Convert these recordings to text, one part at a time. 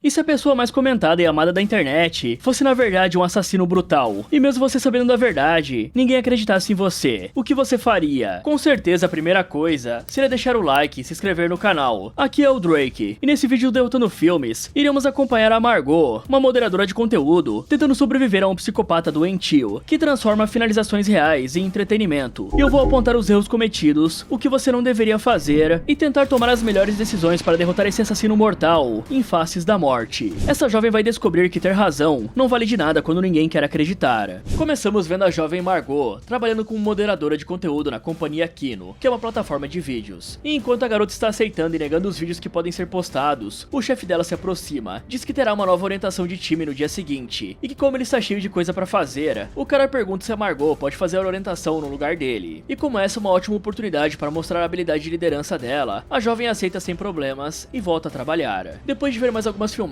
E se a pessoa mais comentada e amada da internet fosse na verdade um assassino brutal? E mesmo você sabendo da verdade, ninguém acreditasse em você, o que você faria? Com certeza a primeira coisa seria deixar o like e se inscrever no canal. Aqui é o Drake, e nesse vídeo do Derrotando Filmes, iremos acompanhar a Margot, uma moderadora de conteúdo, tentando sobreviver a um psicopata doentio, que transforma finalizações reais em entretenimento. E eu vou apontar os erros cometidos, o que você não deveria fazer, e tentar tomar as melhores decisões para derrotar esse assassino mortal em faces da morte. Essa jovem vai descobrir que ter razão não vale de nada quando ninguém quer acreditar. Começamos vendo a jovem Margot trabalhando como moderadora de conteúdo na companhia Kino, que é uma plataforma de vídeos. E enquanto a garota está aceitando e negando os vídeos que podem ser postados, o chefe dela se aproxima, diz que terá uma nova orientação de time no dia seguinte, e que como ele está cheio de coisa pra fazer, o cara pergunta se a Margot pode fazer a orientação no lugar dele. E como essa é uma ótima oportunidade para mostrar a habilidade de liderança dela, a jovem aceita sem problemas e volta a trabalhar. Depois de ver mais algumas filmagens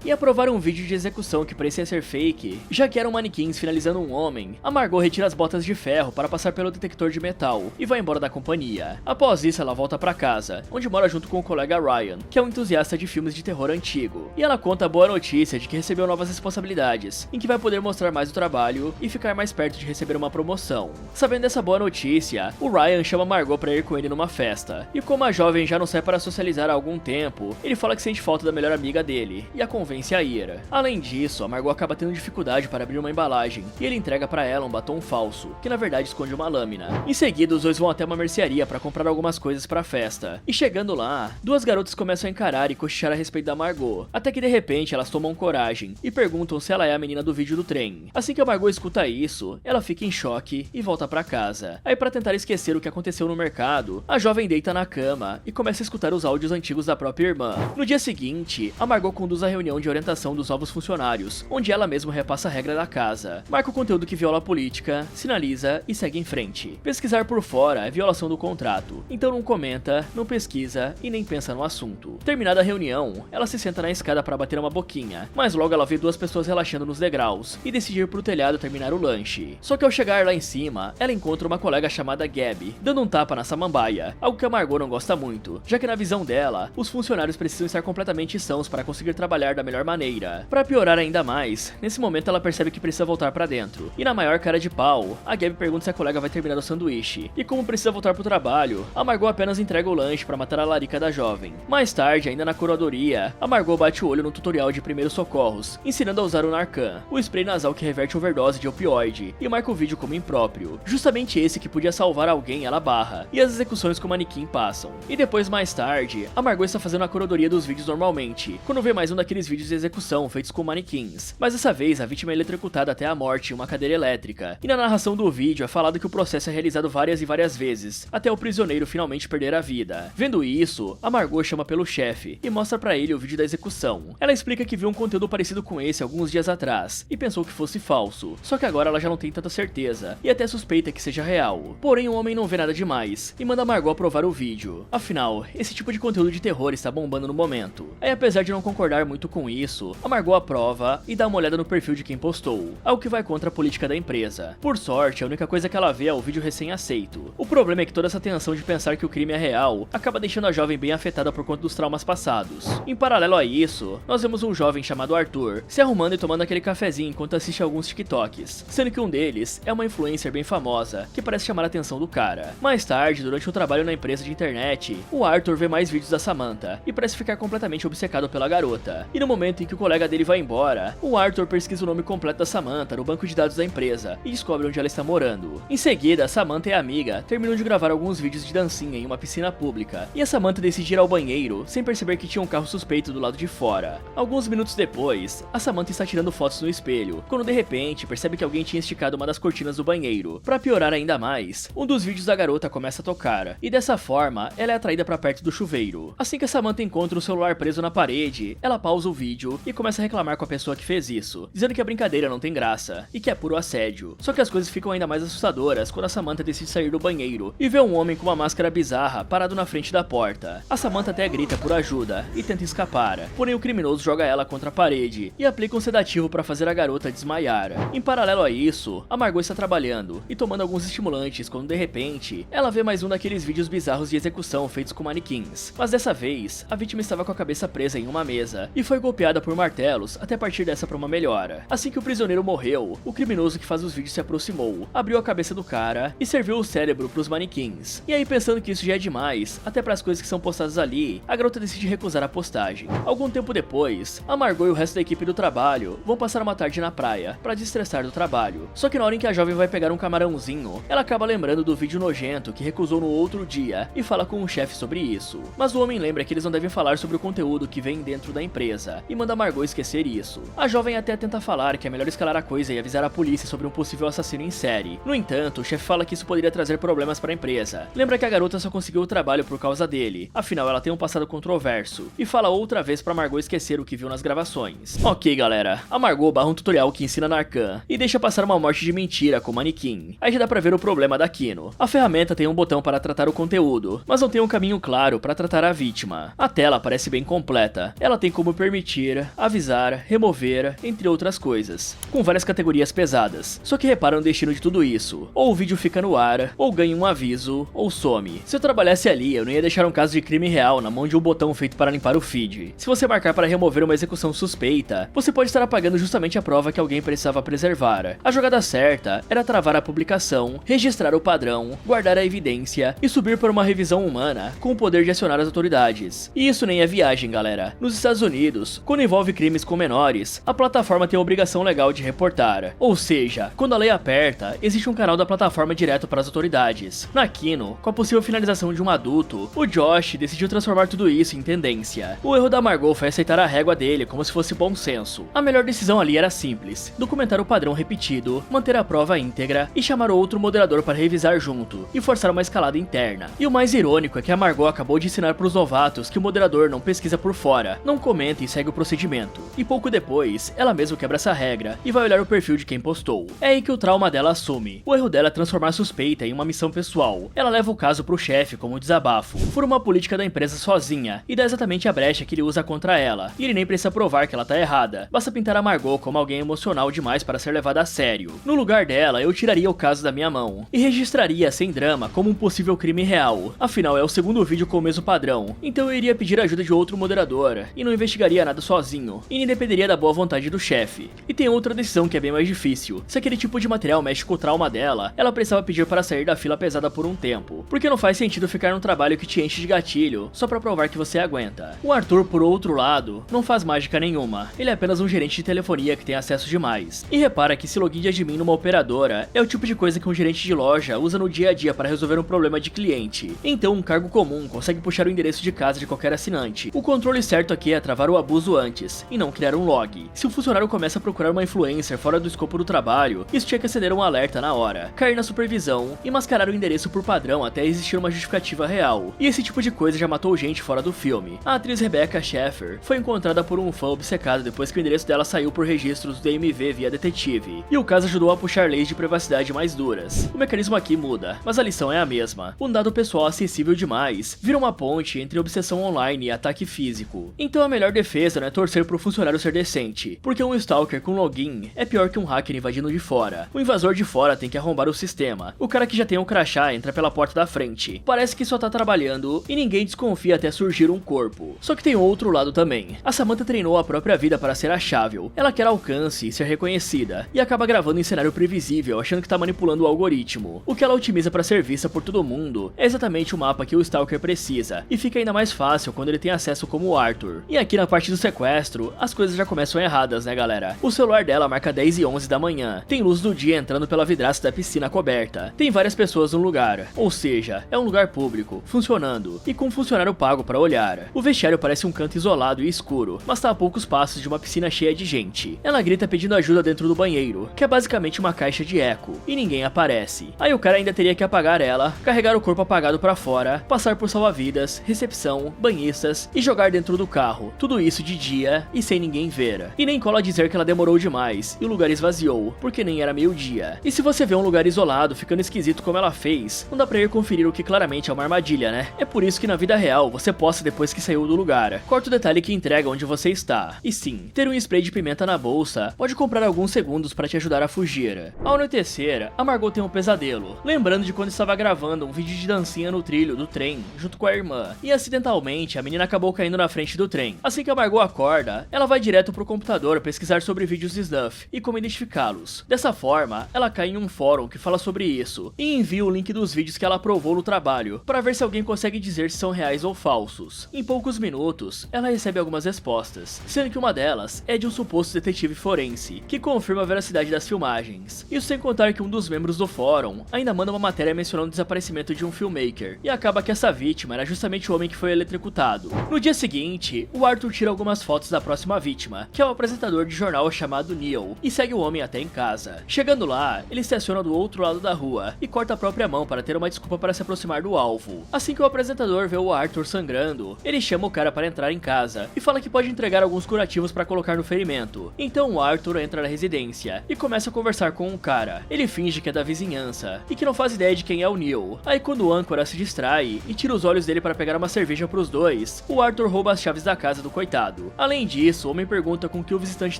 e aprovar um vídeo de execução que parecia ser fake, já que eram manequins finalizando um homem, a Margot retira as botas de ferro para passar pelo detector de metal e vai embora da companhia. Após isso, ela volta para casa, onde mora junto com o colega Ryan, que é um entusiasta de filmes de terror antigo. E ela conta a boa notícia de que recebeu novas responsabilidades, em que vai poder mostrar mais o trabalho e ficar mais perto de receber uma promoção. Sabendo dessa boa notícia, o Ryan chama Margot para ir com ele numa festa. E como a jovem já não sai para socializar há algum tempo, ele fala que sente falta da melhor amiga dele e a convence a ir. Além disso, a Margot acaba tendo dificuldade para abrir uma embalagem e ele entrega para ela um batom falso, que na verdade esconde uma lâmina. Em seguida, os dois vão até uma mercearia para comprar algumas coisas para a festa. E chegando lá, duas garotas começam a encarar e cochichar a respeito da Margot, até que de repente elas tomam coragem e perguntam se ela é a menina do vídeo do trem. Assim que a Margot escuta isso, ela fica em choque e volta para casa. Aí para tentar esquecer o que aconteceu no mercado, a jovem deita na cama e começa a escutar os áudios antigos da própria irmã. No dia seguinte, a Margot conduz a reunião de orientação dos novos funcionários, onde ela mesma repassa a regra da casa, marca o conteúdo que viola a política, sinaliza e segue em frente. Pesquisar por fora é violação do contrato, então não comenta, não pesquisa e nem pensa no assunto. Terminada a reunião, ela se senta na escada para bater uma boquinha, mas logo ela vê duas pessoas relaxando nos degraus e decide ir pro telhado terminar o lanche. Só que ao chegar lá em cima, ela encontra uma colega chamada Gabi, dando um tapa na samambaia, algo que a Margot não gosta muito, já que na visão dela, os funcionários precisam estar completamente sãos para conseguir trabalhar da melhor maneira. Para piorar ainda mais, nesse momento ela percebe que precisa voltar para dentro, e na maior cara de pau, a Gabi pergunta se a colega vai terminar o sanduíche, e como precisa voltar pro trabalho, a Margot apenas entrega o lanche para matar a larica da jovem. Mais tarde, ainda na curadoria, a Margot bate o olho no tutorial de primeiros socorros, ensinando a usar o Narcan, o spray nasal que reverte overdose de opioide, e marca o vídeo como impróprio. Justamente esse que podia salvar alguém, ela barra, e as execuções com o manequim passam. E depois, mais tarde, a Margot está fazendo a curadoria dos vídeos normalmente, quando vê mais um daqueles vídeos de execução feitos com manequins. Mas dessa vez, a vítima é eletrocutada até a morte em uma cadeira elétrica, e na narração do vídeo é falado que o processo é realizado várias e várias vezes, até o prisioneiro finalmente perder a vida. Vendo isso, a Margot chama pelo chefe e mostra pra ele o vídeo da execução. Ela explica que viu um conteúdo parecido com esse alguns dias atrás, e pensou que fosse falso, só que agora ela já não tem tanta certeza, e até suspeita que seja real. Porém, o homem não vê nada demais, e manda a Margot aprovar o vídeo. Afinal, esse tipo de conteúdo de terror está bombando no momento. Aí, apesar de não concordar muito com isso, a Margot aprova e dá uma olhada no perfil de quem postou, algo que vai contra a política da empresa. Por sorte, a única coisa que ela vê é o vídeo recém-aceito. O problema é que toda essa tensão de pensar que o crime é real acaba deixando a jovem bem afetada por conta dos traumas passados. Em paralelo a isso, nós vemos um jovem chamado Arthur se arrumando e tomando aquele cafezinho enquanto assiste alguns TikToks, sendo que um deles é uma influencer bem famosa que parece chamar a atenção do cara. Mais tarde, durante um trabalho na empresa de internet, o Arthur vê mais vídeos da Samantha e parece ficar completamente obcecado pela garota. E no momento em que o colega dele vai embora, o Arthur pesquisa o nome completo da Samantha no banco de dados da empresa e descobre onde ela está morando. Em seguida, Samantha e a amiga terminam de gravar alguns vídeos de dancinha em uma piscina pública, e a Samantha decide ir ao banheiro sem perceber que tinha um carro suspeito do lado de fora. Alguns minutos depois, a Samantha está tirando fotos no espelho, quando de repente percebe que alguém tinha esticado uma das cortinas do banheiro. Para piorar ainda mais, um dos vídeos da garota começa a tocar, e dessa forma, ela é atraída para perto do chuveiro. Assim que a Samantha encontra o celular preso na parede, ela pausa o vídeo e começa a reclamar com a pessoa que fez isso, dizendo que a brincadeira não tem graça, e que é puro assédio. Só que as coisas ficam ainda mais assustadoras quando a Samantha decide sair do banheiro e vê um homem com uma máscara bizarra parado na frente da porta. A Samantha até grita por ajuda e tenta escapar, porém o criminoso joga ela contra a parede e aplica um sedativo para fazer a garota desmaiar. Em paralelo a isso, a Margot está trabalhando e tomando alguns estimulantes quando de repente ela vê mais um daqueles vídeos bizarros de execução feitos com manequins, mas dessa vez a vítima estava com a cabeça presa em uma mesa mesa e foi golpeada por martelos até partir dessa pra uma melhora. Assim que o prisioneiro morreu, o criminoso que faz os vídeos se aproximou, abriu a cabeça do cara e serviu o cérebro pros manequins. E aí, pensando que isso já é demais, até pras coisas que são postadas ali, a garota decide recusar a postagem. Algum tempo depois, a Margot e o resto da equipe do trabalho vão passar uma tarde na praia pra destressar do trabalho. Só que na hora em que a jovem vai pegar um camarãozinho, ela acaba lembrando do vídeo nojento que recusou no outro dia e fala com o chefe sobre isso. Mas o homem lembra que eles não devem falar sobre o conteúdo que vem dentro da empresa e manda a Margot esquecer isso. A jovem até tenta falar que é melhor escalar a coisa e avisar a polícia sobre um possível assassino em série. No entanto, o chefe fala que isso poderia trazer problemas para a empresa. Lembra que a garota só conseguiu o trabalho por causa dele, afinal ela tem um passado controverso, e fala outra vez pra Margot esquecer o que viu nas gravações. Ok, galera, a Margot barra um tutorial que ensina Narcan e deixa passar uma morte de mentira com o manequim. Aí já dá pra ver o problema da Kino. A ferramenta tem um botão para tratar o conteúdo, mas não tem um caminho claro para tratar a vítima. A tela parece bem completa. Ela tem como permitir, avisar, remover, entre outras coisas, com várias categorias pesadas. Só que repara no destino de tudo isso. Ou o vídeo fica no ar, ou ganha um aviso, ou some. Se eu trabalhasse ali, eu não ia deixar um caso de crime real na mão de um botão feito para limpar o feed. Se você marcar para remover uma execução suspeita, você pode estar apagando justamente a prova que alguém precisava preservar. A jogada certa era travar a publicação, registrar o padrão, guardar a evidência e subir para uma revisão humana com o poder de acionar as autoridades. E isso nem é viagem, galera. Nos Estados Unidos, quando envolve crimes com menores, a plataforma tem a obrigação legal de reportar. Ou seja, quando a lei aperta, existe um canal da plataforma direto para as autoridades. Na Kino, com a possível finalização de um adulto, o Josh decidiu transformar tudo isso em tendência. O erro da Margot foi aceitar a régua dele como se fosse bom senso. A melhor decisão ali era simples: documentar o padrão repetido, manter a prova íntegra e chamar outro moderador para revisar junto, e forçar uma escalada interna. E o mais irônico é que a Margot acabou de ensinar para os novatos que o moderador não pesquisa por fora, não comenta e segue o procedimento. E pouco depois, ela mesma quebra essa regra e vai olhar o perfil de quem postou. É aí que o trauma dela assume. O erro dela é transformar a suspeita em uma missão pessoal. Ela leva o caso pro chefe como um desabafo, fura uma política da empresa sozinha e dá exatamente a brecha que ele usa contra ela. E ele nem precisa provar que ela tá errada, basta pintar a Margot como alguém emocional demais para ser levada a sério. No lugar dela, eu tiraria o caso da minha mão e registraria sem drama como um possível crime real. Afinal, é o segundo vídeo com o mesmo padrão, então eu iria pedir ajuda de outro moderador e não investigaria nada sozinho, e nem dependeria da boa vontade do chefe. E tem outra decisão que é bem mais difícil. Se aquele tipo de material mexe com o trauma dela, ela precisava pedir para sair da fila pesada por um tempo, porque não faz sentido ficar num trabalho que te enche de gatilho só pra provar que você aguenta. O Arthur, por outro lado, não faz mágica nenhuma. Ele é apenas um gerente de telefonia que tem acesso demais. E repara que esse login de admin numa operadora é o tipo de coisa que um gerente de loja usa no dia a dia para resolver um problema de cliente. Então um cargo comum consegue puxar o endereço de casa de qualquer assinante. O controle certo aqui é travar o abuso antes, e não criar um log. Se o funcionário começa a procurar uma influencer fora do escopo do trabalho, isso tinha que acender um alerta na hora, cair na supervisão e mascarar o endereço por padrão até existir uma justificativa real. E esse tipo de coisa já matou gente fora do filme. A atriz Rebecca Schaeffer foi encontrada por um fã obcecado depois que o endereço dela saiu por registros do DMV via detetive, e o caso ajudou a puxar leis de privacidade mais duras. O mecanismo aqui muda, mas a lição é a mesma. Um dado pessoal acessível demais vira uma ponte entre obsessão online e ataque físico. Então a melhor defesa não é torcer pro funcionário ser decente, porque um stalker com login é pior que um hacker invadindo de fora. O invasor de fora tem que arrombar o sistema. O cara que já tem um crachá entra pela porta da frente. Parece que só tá trabalhando e ninguém desconfia até surgir um corpo. Só que tem outro lado também. A Samantha treinou a própria vida para ser achável. Ela quer alcance e ser reconhecida, e acaba gravando em cenário previsível, achando que tá manipulando o algoritmo. O que ela otimiza para ser vista por todo mundo é exatamente o mapa que o stalker precisa, e fica ainda mais fácil quando ele tem acesso como o Arthur. E aqui na parte do sequestro, as coisas já começam erradas, né, galera? O celular dela marca 10h11 da manhã, tem luz do dia entrando pela vidraça da piscina coberta, tem várias pessoas no lugar, ou seja, é um lugar público, funcionando, e com um funcionário pago para olhar. O vestiário parece um canto isolado e escuro, mas tá a poucos passos de uma piscina cheia de gente. Ela grita pedindo ajuda dentro do banheiro, que é basicamente uma caixa de eco, e ninguém aparece. Aí o cara ainda teria que apagar ela, carregar o corpo apagado pra fora, passar por salva-vidas, recepção, banhistas e jogar dentro do carro. Tudo isso de dia e sem ninguém ver. E nem cola dizer que ela demorou demais e o lugar esvaziou, porque nem era meio-dia. E se você vê um lugar isolado ficando esquisito como ela fez, não dá pra ir conferir o que claramente é uma armadilha, né? É por isso que na vida real você posta depois que saiu do lugar. Corta o detalhe que entrega onde você está. E sim, ter um spray de pimenta na bolsa pode comprar alguns segundos pra te ajudar a fugir. Ao anoitecer, a Margot tem um pesadelo, lembrando de quando estava gravando um vídeo de dancinha no trilho do trem junto com a irmã, e acidentalmente a menina acabou caindo na frente do trem. também. Assim que a Margot acorda, ela vai direto pro computador pesquisar sobre vídeos de snuff e como identificá-los. Dessa forma, ela cai em um fórum que fala sobre isso e envia o link dos vídeos que ela aprovou no trabalho para ver se alguém consegue dizer se são reais ou falsos. Em poucos minutos, ela recebe algumas respostas, sendo que uma delas é de um suposto detetive forense, que confirma a veracidade das filmagens. Isso sem contar que um dos membros do fórum ainda manda uma matéria mencionando o desaparecimento de um filmmaker, e acaba que essa vítima era justamente o homem que foi eletrocutado. No dia seguinte, o Arthur tira algumas fotos da próxima vítima, que é um apresentador de jornal chamado Neil, e segue o homem até em casa. Chegando lá, ele estaciona do outro lado da rua e corta a própria mão para ter uma desculpa para se aproximar do alvo. Assim que o apresentador vê o Arthur sangrando, ele chama o cara para entrar em casa e fala que pode entregar alguns curativos para colocar no ferimento. Então o Arthur entra na residência e começa a conversar com o cara. Ele finge que é da vizinhança e que não faz ideia de quem é o Neil. Aí quando o âncora se distrai e tira os olhos dele para pegar uma cerveja pros dois, o Arthur rouba as chaves da casa do coitado. Além disso, o homem pergunta com que o visitante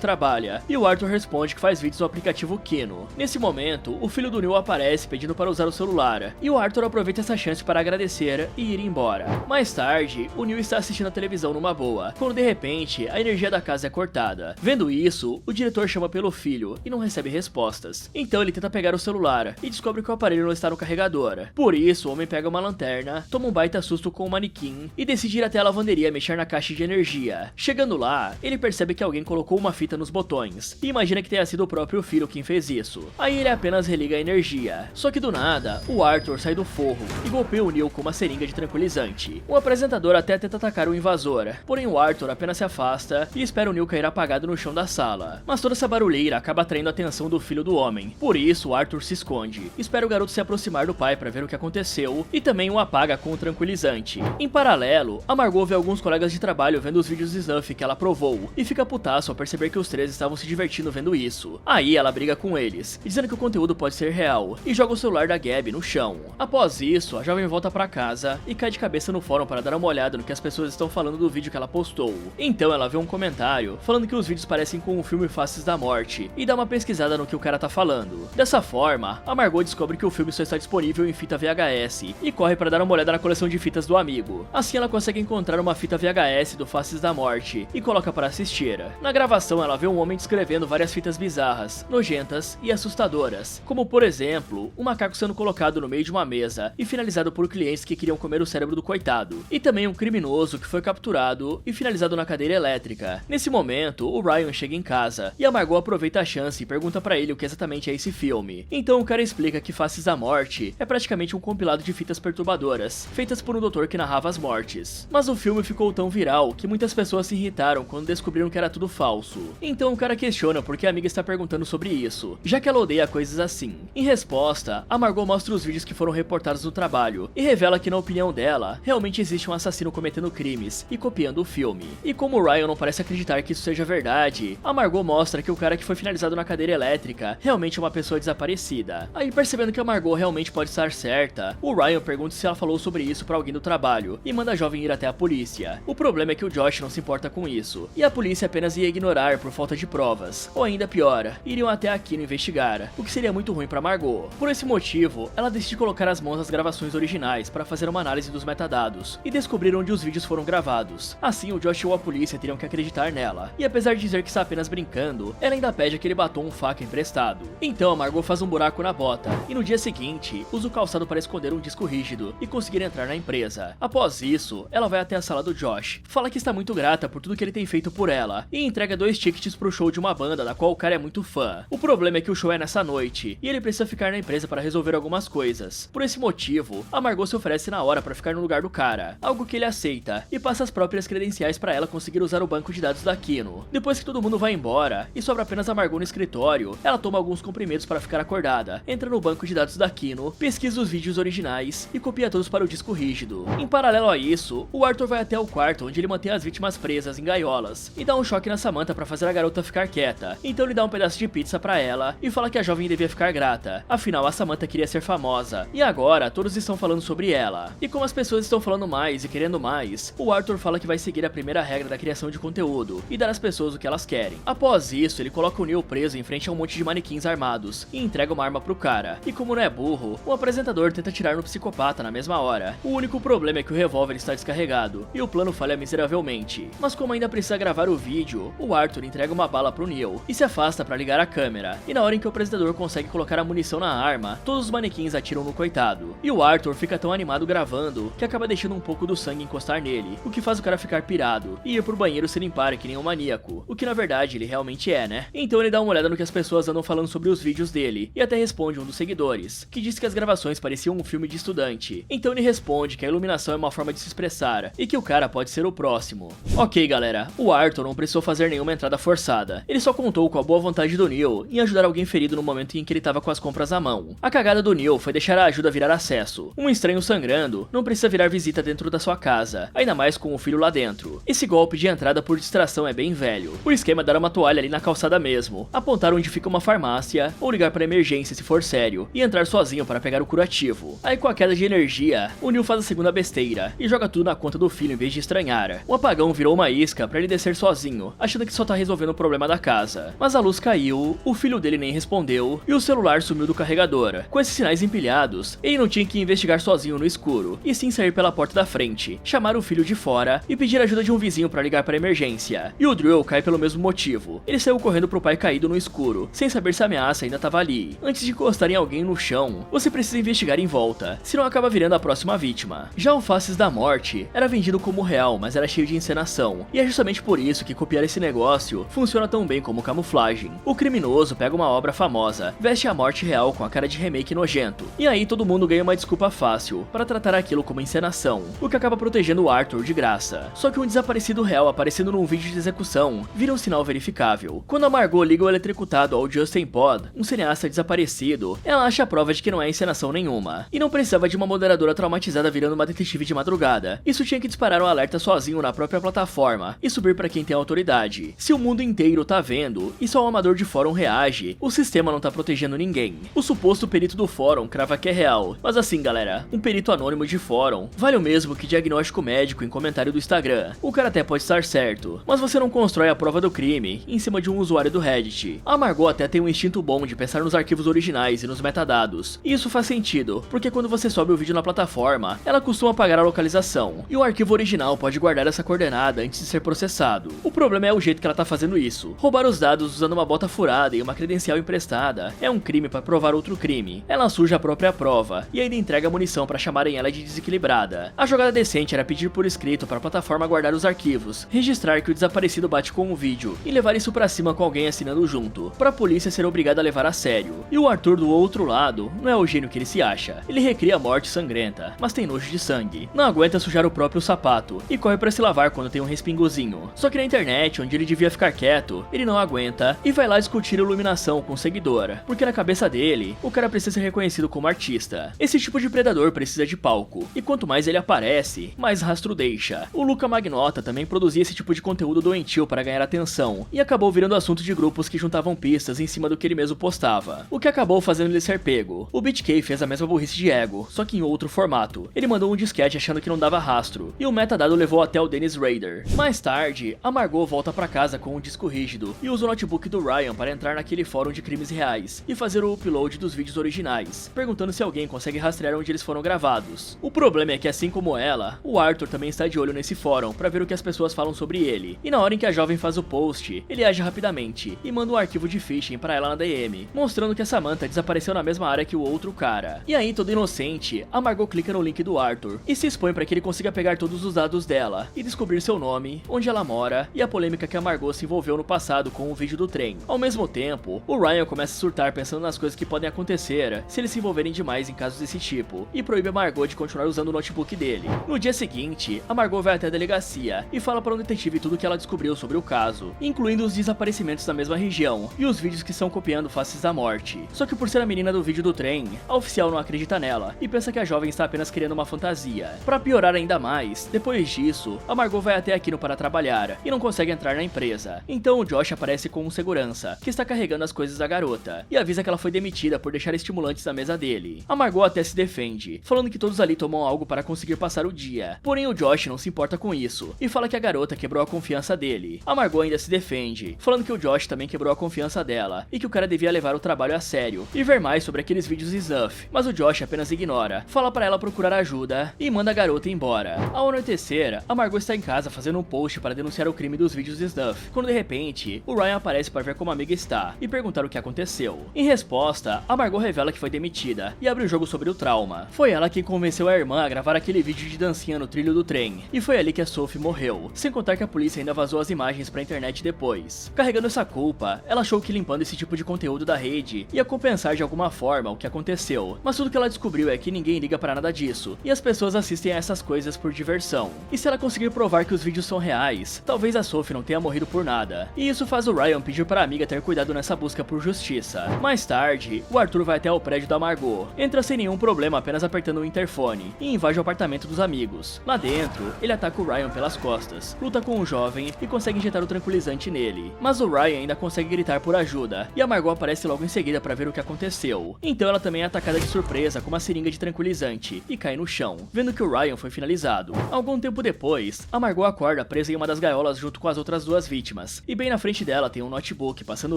trabalha e o Arthur responde que faz vídeos no aplicativo Kino. Nesse momento, o filho do Neil aparece pedindo para usar o celular e o Arthur aproveita essa chance para agradecer e ir embora. Mais tarde, o Neil está assistindo a televisão numa boa, quando de repente a energia da casa é cortada. Vendo isso, o diretor chama pelo filho e não recebe respostas. Então ele tenta pegar o celular e descobre que o aparelho não está no carregador. Por isso, o homem pega uma lanterna, toma um baita susto com o manequim e decide ir até a lavanderia mexer na caixa de energia. Chegando lá, ele percebe que alguém colocou uma fita nos botões e imagina que tenha sido o próprio filho quem fez isso. Aí ele apenas religa a energia. Só que do nada, o Arthur sai do forro e golpeia o Neil com uma seringa de tranquilizante. O apresentador até tenta atacar o invasor, porém o Arthur apenas se afasta e espera o Neil cair apagado no chão da sala. Mas toda essa barulheira acaba atraindo a atenção do filho do homem. Por isso, o Arthur se esconde, espera o garoto se aproximar do pai para ver o que aconteceu e também o apaga com o tranquilizante. Em paralelo, a Margot vê alguns colegas de trabalho vendo os vídeos de snuff que ela aprovou e fica putaço ao perceber que os três estavam se divertindo vendo isso. Aí ela briga com eles, dizendo que o conteúdo pode ser real e joga o celular da Gabi no chão. Após isso, a jovem volta para casa e cai de cabeça no fórum para dar uma olhada no que as pessoas estão falando do vídeo que ela postou. Então ela vê um comentário falando que os vídeos parecem com o filme Faces da Morte e dá uma pesquisada no que o cara tá falando. Dessa forma, a Margot descobre que o filme só está disponível em fita VHS e corre para dar uma olhada na coleção de fitas do amigo. Assim ela consegue encontrar uma fita VHS do Faces da Morte e coloca para assistir. Na gravação ela vê um homem descrevendo várias fitas bizarras, nojentas e assustadoras, como por exemplo, um macaco sendo colocado no meio de uma mesa e finalizado por clientes que queriam comer o cérebro do coitado, e também um criminoso que foi capturado e finalizado na cadeira elétrica. Nesse momento, o Ryan chega em casa e a Margot aproveita a chance e pergunta pra ele o que exatamente é esse filme. Então o cara explica que Faces da Morte é praticamente um compilado de fitas perturbadoras, feitas por um doutor que narrava as mortes. Mas o filme ficou tão viral que muitas pessoas se irritaram quando descobriram que era tudo falso. Então o cara questiona por que a amiga está perguntando sobre isso, já que ela odeia coisas assim. Em resposta, a Margot mostra os vídeos que foram reportados no trabalho e revela que na opinião dela, realmente existe um assassino cometendo crimes e copiando o filme. E como o Ryan não parece acreditar que isso seja verdade, a Margot mostra que o cara que foi finalizado na cadeira elétrica realmente é uma pessoa desaparecida. Aí percebendo que a Margot realmente pode estar certa, o Ryan pergunta se ela falou sobre isso pra alguém do trabalho e manda a jovem ir até a polícia. O problema é que o Josh não se importa com isso, e a polícia apenas ia ignorar por falta de provas, ou ainda pior, iriam até aqui no investigar, o que seria muito ruim pra Margot. Por esse motivo, ela decide colocar as mãos nas gravações originais para fazer uma análise dos metadados e descobrir onde os vídeos foram gravados. Assim, o Josh ou a polícia teriam que acreditar nela, e apesar de dizer que está apenas brincando, ela ainda pede aquele batom faca emprestado. Então a Margot faz um buraco na bota, e no dia seguinte, usa o calçado para esconder um disco rígido e conseguir entrar na empresa. Após isso, ela vai até a sala do Josh, fala que está muito grata por tudo que ele tem feito por ela, e entrega 2 tickets pro show de uma banda da qual o cara é muito fã. O problema é que o show é nessa noite, e ele precisa ficar na empresa para resolver algumas coisas. Por esse motivo, a Margot se oferece na hora para ficar no lugar do cara, algo que ele aceita, e passa as próprias credenciais para ela conseguir usar o banco de dados da Kino. Depois que todo mundo vai embora, e sobra apenas a Margot no escritório, ela toma alguns comprimidos para ficar acordada, entra no banco de dados da Kino, pesquisa os vídeos originais e copia todos para o disco rígido. Em paralelo a isso, o Arthur vai até o quarto onde ele mantém as vítimas presas em gaiolas, e dá um choque na Samantha para fazer a garota ficar quieta. Então ele dá um pedaço de pizza para ela, e fala que a jovem devia ficar grata, afinal a Samantha queria ser famosa, e agora todos estão falando sobre ela. E como as pessoas estão falando mais e querendo mais, o Arthur fala que vai seguir a primeira regra da criação de conteúdo, e dar às pessoas o que elas querem. Após isso, ele coloca o Neil preso em frente a um monte de manequins armados, e entrega uma arma pro cara. E como não é burro, o apresentador tenta atirar no psicopata na mesma hora. O único problema é que o revólver está descarregado, e o plano falha miseravelmente inevitavelmente. Mas como ainda precisa gravar o vídeo, o Arthur entrega uma bala pro Neil e se afasta para ligar a câmera. E na hora em que o apresentador consegue colocar a munição na arma, todos os manequins atiram no coitado. E o Arthur fica tão animado gravando que acaba deixando um pouco do sangue encostar nele, o que faz o cara ficar pirado e ir pro banheiro se limpar que nem um maníaco, o que na verdade ele realmente é, né? Então ele dá uma olhada no que as pessoas andam falando sobre os vídeos dele e até responde um dos seguidores, que disse que as gravações pareciam um filme de estudante. Então ele responde que a iluminação é uma forma de se expressar e que o cara pode ser o próximo. Ok, galera, o Arthur não precisou fazer nenhuma entrada forçada, ele só contou com a boa vontade do Neil em ajudar alguém ferido no momento em que ele tava com as compras à mão. A cagada do Neil foi deixar a ajuda virar acesso. Um estranho sangrando não precisa virar visita dentro da sua casa, ainda mais com o filho lá dentro. Esse golpe de entrada por distração é bem velho. O esquema é dar uma toalha ali na calçada mesmo, apontar onde fica uma farmácia, ou ligar para emergência se for sério, e entrar sozinho para pegar o curativo. Aí com a queda de energia, o Neil faz a segunda besteira, e joga tudo na conta do filho em vez de estranhar. O apagão virou uma isca para ele descer sozinho, achando que só tá resolvendo o problema da casa. Mas a luz caiu, o filho dele nem respondeu, e o celular sumiu do carregador. Com esses sinais empilhados, ele não tinha que investigar sozinho no escuro, e sim sair pela porta da frente, chamar o filho de fora e pedir ajuda de um vizinho para ligar para emergência. E o Drill cai pelo mesmo motivo. Ele saiu correndo pro pai caído no escuro, sem saber se a ameaça ainda tava ali. Antes de encostar em alguém no chão, você precisa investigar em volta, senão acaba virando a próxima vítima. Já o Faces da Morte era vendido como real, mas era cheio de encenação, e é justamente por isso que copiar esse negócio funciona tão bem como camuflagem. O criminoso pega uma obra famosa, veste a morte real com a cara de remake nojento, e aí todo mundo ganha uma desculpa fácil para tratar aquilo como encenação, o que acaba protegendo o Arthur de graça. Só que um desaparecido real aparecendo num vídeo de execução vira um sinal verificável. Quando a Margot liga o eletricutado ao Justin Pod, um cineasta desaparecido, ela acha a prova de que não é encenação nenhuma, e não precisava de uma moderadora traumatizada virando uma detetive de madrugada. Isso tinha que disparar um alerta sozinho na própria plataforma e subir para quem tem autoridade. Se o mundo inteiro tá vendo e só um amador de fórum reage, o sistema não tá protegendo ninguém. O suposto perito do fórum crava que é real, mas assim galera, um perito anônimo de fórum vale o mesmo que diagnóstico médico em comentário do Instagram. O cara até pode estar certo, mas você não constrói a prova do crime em cima de um usuário do Reddit. A Margot até tem um instinto bom de pensar nos arquivos originais e nos metadados, e isso faz sentido, porque quando você sobe o vídeo na plataforma, ela costuma apagar a localização, e o arquivo original pode guardar essa coordenada antes de ser processado. O problema é o jeito que ela tá fazendo isso. Roubar os dados usando uma bota furada e uma credencial emprestada é um crime para provar outro crime. Ela suja a própria prova e ainda entrega munição para chamarem ela de desequilibrada. A jogada decente era pedir por escrito para a plataforma guardar os arquivos, registrar que o desaparecido bate com o vídeo e levar isso pra cima com alguém assinando junto, pra polícia ser obrigada a levar a sério. E o Arthur do outro lado não é o gênio que ele se acha. Ele recria a morte sangrenta, mas tem nojo de sangue. Não aguenta sujar o próprio sapato e corre pra se lavar quando tem um respingozinho. Só que na internet, onde ele devia ficar quieto, ele não aguenta e vai lá discutir iluminação com o seguidor, porque na cabeça dele, o cara precisa ser reconhecido como artista. Esse tipo de predador precisa de palco, e quanto mais ele aparece, mais rastro deixa. O Luca Magnotta também produzia esse tipo de conteúdo doentio para ganhar atenção, e acabou virando assunto de grupos que juntavam pistas em cima do que ele mesmo postava, o que acabou fazendo ele ser pego. O BitK fez a mesma burrice de ego, só que em outro formato. Ele mandou um disquete achando que não dava rastro, e o metadado levou até o Dennis Rader. Mais tarde, a Margot volta para casa com um disco rígido, e usa o notebook do Ryan para entrar naquele fórum de crimes reais, e fazer o upload dos vídeos originais, perguntando se alguém consegue rastrear onde eles foram gravados. O problema é que assim como ela, o Arthur também está de olho nesse fórum para ver o que as pessoas falam sobre ele, e na hora em que a jovem faz o post, ele age rapidamente e manda um arquivo de phishing para ela na DM, mostrando que a Samantha desapareceu na mesma área que o outro cara. E aí, todo inocente, a Margot clica no link do Arthur e se expõe para que ele consiga pegar todos os dados dela e descobrir seu nome, onde ela mora e a polêmica que a Margot se envolveu no passado com o vídeo do trem. Ao mesmo tempo, o Ryan começa a surtar pensando nas coisas que podem acontecer se eles se envolverem demais em casos desse tipo, e proíbe a Margot de continuar usando o notebook dele. No dia seguinte, a Margot vai até a delegacia e fala para um detetive tudo o que ela descobriu sobre o caso, incluindo os desaparecimentos da mesma região e os vídeos que estão copiando Faces da Morte. Só que por ser a menina do vídeo do trem, a oficial não acredita nela e pensa que a jovem está apenas criando uma fantasia. Para piorar ainda mais, depois disso, a Margot vai até Aquino para trabalhar e não consegue entrar na empresa. Então o Josh aparece com um segurança, que está carregando as coisas da garota, e avisa que ela foi demitida por deixar estimulantes na mesa dele. A Margot até se defende, falando que todos ali tomam algo para conseguir passar o dia. Porém o Josh não se importa com isso, e fala que a garota quebrou a confiança dele. A Margot ainda se defende, falando que o Josh também quebrou a confiança dela, e que o cara devia levar o trabalho a sério, e ver mais sobre aqueles vídeos de Zuff. Mas o Josh apenas ignora, fala para ela procurar ajuda, e manda a garota embora. Ao anoitecer, a Margot Margot está em casa fazendo um post para denunciar o crime dos vídeos de Snuff, quando de repente, o Ryan aparece para ver como a amiga está e perguntar o que aconteceu. Em resposta, a Margot revela que foi demitida e abre o jogo sobre o trauma. Foi ela quem convenceu a irmã a gravar aquele vídeo de dancinha no trilho do trem, e foi ali que a Sophie morreu, sem contar que a polícia ainda vazou as imagens pra internet depois. Carregando essa culpa, ela achou que limpando esse tipo de conteúdo da rede ia compensar de alguma forma o que aconteceu, mas tudo que ela descobriu é que ninguém liga pra nada disso, e as pessoas assistem a essas coisas por diversão. E se ela conseguir provar que os vídeos são reais, talvez a Sophie não tenha morrido por nada. E isso faz o Ryan pedir para a amiga ter cuidado nessa busca por justiça. Mais tarde, o Arthur vai até o prédio da Margot, entra sem nenhum problema apenas apertando o interfone, e invade o apartamento dos amigos. Lá dentro, ele ataca o Ryan pelas costas, luta com o jovem e consegue injetar o tranquilizante nele. Mas o Ryan ainda consegue gritar por ajuda, e a Margot aparece logo em seguida para ver o que aconteceu. Então ela também é atacada de surpresa com uma seringa de tranquilizante, e cai no chão, vendo que o Ryan foi finalizado. Algum tempo depois, a Margot acorda presa em uma das gaiolas junto com as outras duas vítimas, e bem na frente dela tem um notebook passando